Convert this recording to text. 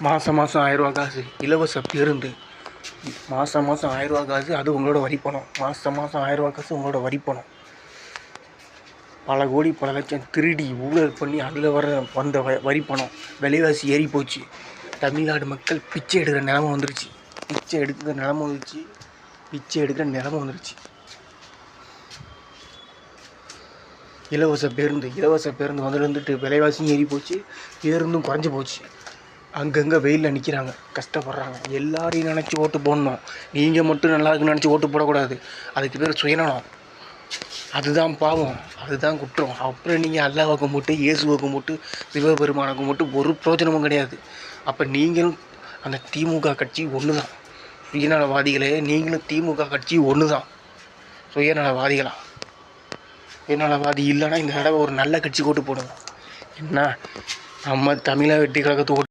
மாதம் மாதம் 1000 காசு இலவச பேருந்து. மாதம் மாதம் 1000 காசு, அது உங்களோட வரிப்பணம். மாதம் மாதம் 1000 காசு உங்களோட வரிப்பணம். பல கோடி பல லட்சம் திருடி ஊழல் பண்ணி அதில் வந்த வரிப்பணம். விலைவாசி ஏறி போச்சு. தமிழ்நாடு மக்கள் பிச்சை எடுக்கிற நிலமை வந்துருச்சு. பிச்சை எடுக்கிற நிலமை வந்துருச்சு. இலவச பேருந்து வந்துட்டு விலைவாசியும் ஏறி போச்சு, பேருந்தும் குறைஞ்சி போச்சு. அங்கங்கே வெயிலில் நிற்கிறாங்க, கஷ்டப்படுறாங்க. எல்லாரையும் நினச்சி ஓட்டு போடணும். நீங்கள் மட்டும் நல்லா இருக்குன்னு நினச்சி ஓட்டு போடக்கூடாது. அதுக்கு பேர் சுயநலம். அதுதான் பாவம், அதுதான் குற்றம். அப்புறம் நீங்கள் அல்லாஹ்வை கும்பிட்டு, இயேசுவை கும்பிட்டு, சிவபெருமானை கும்பிட்டு ஒரு பிரயோஜனமும் கிடையாது. அப்போ நீங்களும் அந்த திமுக கட்சி ஒன்று தான். சுயநலவாதிகளே, நீங்களும் திமுக கட்சி ஒன்று தான். சுயநலவாதி இல்லைன்னா இந்த தடவை ஒரு நல்ல கட்சி ஓட்டு போடுங்க. என்ன நம்ம தமிழக வெற்றி கழகத்தை